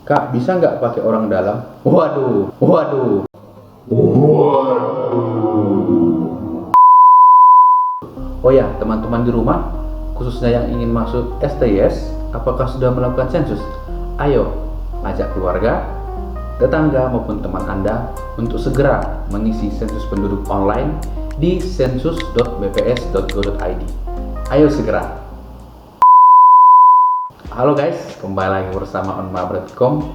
Kak, bisa nggak pakai orang dalam? Waduh, waduh. Oh ya, teman-teman di rumah, khususnya yang ingin masuk STIS, apakah sudah melakukan sensus? Ayo, ajak keluarga, tetangga maupun teman Anda untuk segera mengisi sensus penduduk online di sensus.bps.go.id. Ayo segera. Halo guys, kembali lagi bersama onmabret.com.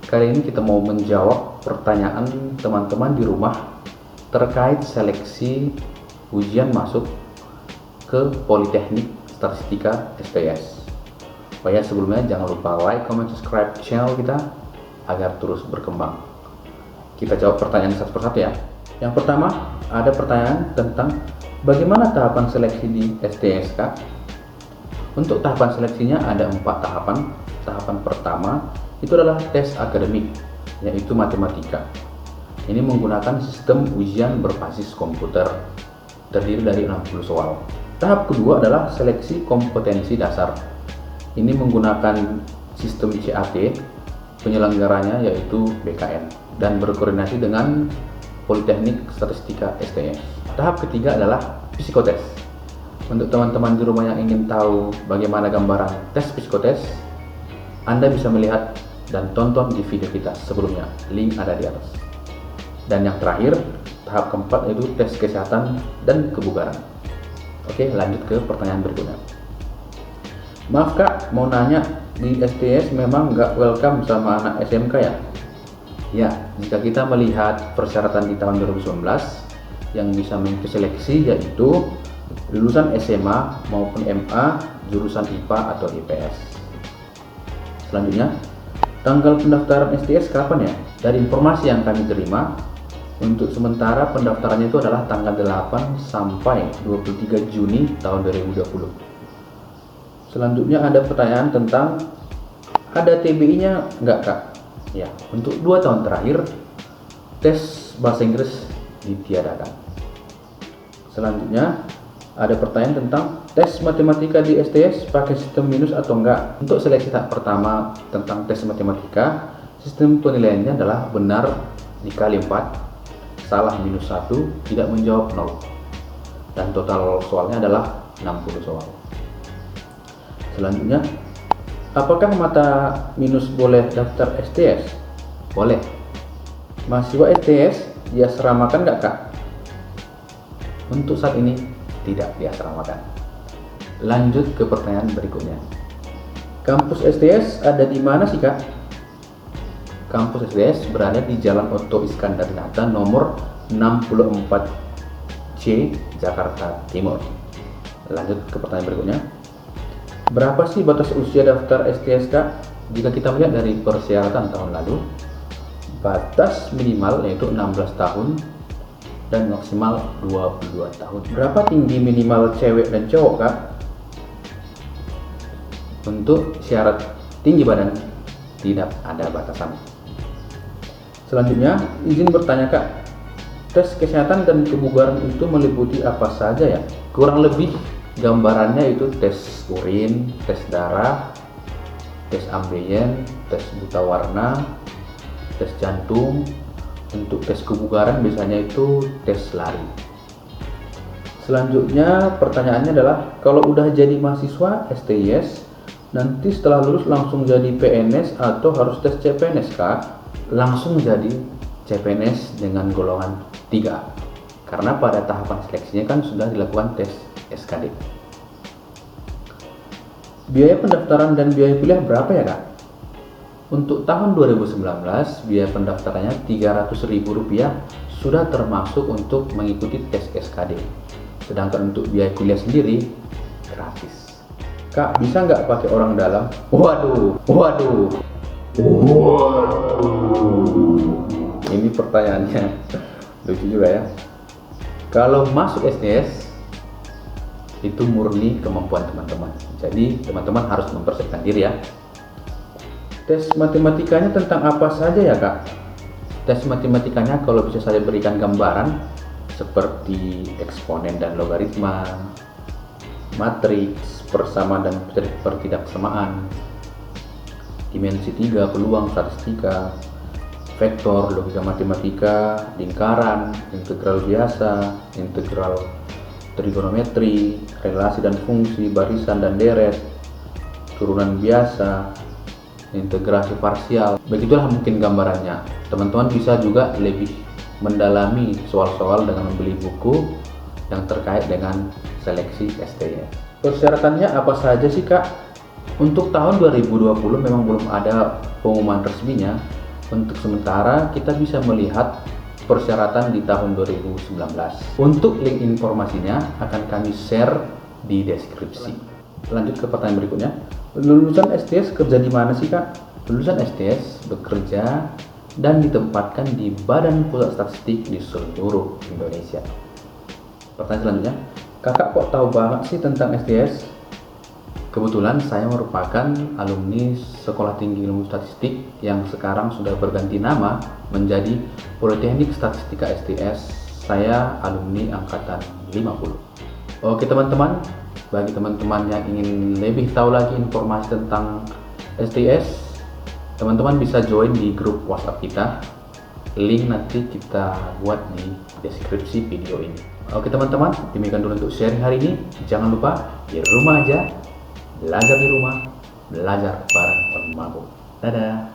Kali ini kita mau menjawab pertanyaan teman-teman di rumah terkait seleksi ujian masuk ke Politeknik Statistika STIS. Oh ya, sebelumnya jangan lupa like, comment, subscribe channel kita agar terus berkembang. Kita jawab pertanyaan satu persatu ya. Yang pertama, ada pertanyaan tentang bagaimana tahapan seleksi di STIS, Kak? Untuk tahapan seleksinya ada 4 tahapan. Tahapan pertama itu adalah tes akademik, yaitu matematika. Ini menggunakan sistem ujian berbasis komputer, terdiri dari 60 soal. Tahap kedua adalah seleksi kompetensi dasar. Ini menggunakan sistem CAT, penyelenggaranya yaitu BKN, dan berkoordinasi dengan Politeknik Statistika STIS. Tahap ketiga adalah psikotes. Untuk teman-teman di rumah yang ingin tahu bagaimana gambaran tes psikotes, Anda bisa melihat dan tonton di video kita sebelumnya, link ada di atas. Dan yang terakhir, tahap keempat yaitu tes kesehatan dan kebugaran. Oke, lanjut ke pertanyaan berikutnya. Maaf Kak, mau nanya, di STIS memang nggak welcome sama anak SMK ya? Ya, jika kita melihat persyaratan di tahun 2019 yang bisa mengikuti seleksi yaitu lulusan SMA maupun MA jurusan IPA atau IPS. Selanjutnya, tanggal pendaftaran STIS kapan ya? Dari informasi yang kami terima, untuk sementara pendaftarannya itu adalah tanggal 8 sampai 23 Juni tahun 2020. Selanjutnya ada pertanyaan tentang ada TBI-nya nggak Kak? Ya, untuk 2 tahun terakhir tes bahasa Inggris ditiadakan. Selanjutnya ada pertanyaan tentang tes matematika di STIS pakai sistem minus atau enggak. Untuk seleksi tahap pertama tentang tes matematika, sistem penilaiannya adalah benar dikali 4, salah minus 1, tidak menjawab 0. Dan total soalnya adalah 60 soal. Selanjutnya, apakah mata minus boleh daftar STIS? Boleh. Mahasiswa STIS diasramakan enggak Kak? Untuk saat ini tidak diasramakan. Lanjut ke pertanyaan berikutnya. Kampus STIS ada di mana sih Kak? Kampus STIS berada di Jalan Oto Iskandar Hatta nomor 64C, Jakarta Timur. Lanjut ke pertanyaan berikutnya. Berapa sih batas usia daftar STIS Kak? Jika kita melihat dari persyaratan tahun lalu, batas minimal yaitu 16 tahun dan maksimal 22 tahun. Berapa tinggi minimal cewek dan cowok Kak? Untuk syarat tinggi badan tidak ada batasan. Selanjutnya, izin bertanya Kak, tes kesehatan dan kebugaran itu meliputi apa saja ya? Kurang lebih gambarannya itu tes urin, tes darah, tes ambien, tes buta warna, tes jantung. Untuk tes kebugaran biasanya itu tes lari. Selanjutnya pertanyaannya adalah kalau udah jadi mahasiswa STIS nanti setelah lulus langsung jadi PNS atau harus tes CPNS Kak? Langsung jadi CPNS dengan golongan 3 karena pada tahapan seleksinya kan sudah dilakukan tes SKD. Biaya pendaftaran dan biaya kuliah berapa ya Kak? Untuk tahun 2019, biaya pendaftarannya Rp300.000 sudah termasuk untuk mengikuti tes SKD. Sedangkan untuk biaya kuliah sendiri, gratis. Kak, bisa nggak pakai orang dalam? Waduh, waduh. Ini pertanyaannya lucu juga ya. Kalau masuk STIS, itu murni kemampuan teman-teman. Jadi, teman-teman harus mempersiapkan diri ya. Tes matematikanya tentang apa saja ya Kak? Tes matematikanya kalau bisa saya berikan gambaran seperti eksponen dan logaritma, matriks, persamaan dan pertidaksamaan, dimensi 3, peluang, statistika, vektor, logika matematika, lingkaran, integral biasa, integral trigonometri, relasi dan fungsi, barisan dan deret, turunan biasa, integrasi parsial. Begitulah mungkin gambarannya. Teman-teman bisa juga lebih mendalami soal-soal dengan membeli buku yang terkait dengan seleksi STS. Persyaratannya apa saja sih Kak? Untuk tahun 2020 memang belum ada pengumuman resminya. Untuk sementara kita bisa melihat persyaratan di tahun 2019. Untuk link informasinya akan kami share di deskripsi. Lanjut ke pertanyaan berikutnya. Lulusan STS kerja di mana sih Kak? Lulusan STS bekerja dan ditempatkan di Badan Pusat Statistik di seluruh Indonesia. Pertanyaan selanjutnya, Kakak kok tahu banget sih tentang STS? Kebetulan saya merupakan alumni Sekolah Tinggi Ilmu Statistik yang sekarang sudah berganti nama menjadi Politeknik Statistika STS. Saya alumni angkatan 50. Oke teman-teman, bagi teman-teman yang ingin lebih tahu lagi informasi tentang STS, teman-teman bisa join di grup WhatsApp kita. Link nanti kita buat di deskripsi video ini. Oke teman-teman, demikian dulu untuk sharing hari ini. Jangan lupa di rumah aja, belajar di rumah, belajar bareng Om Mabo. Dadah.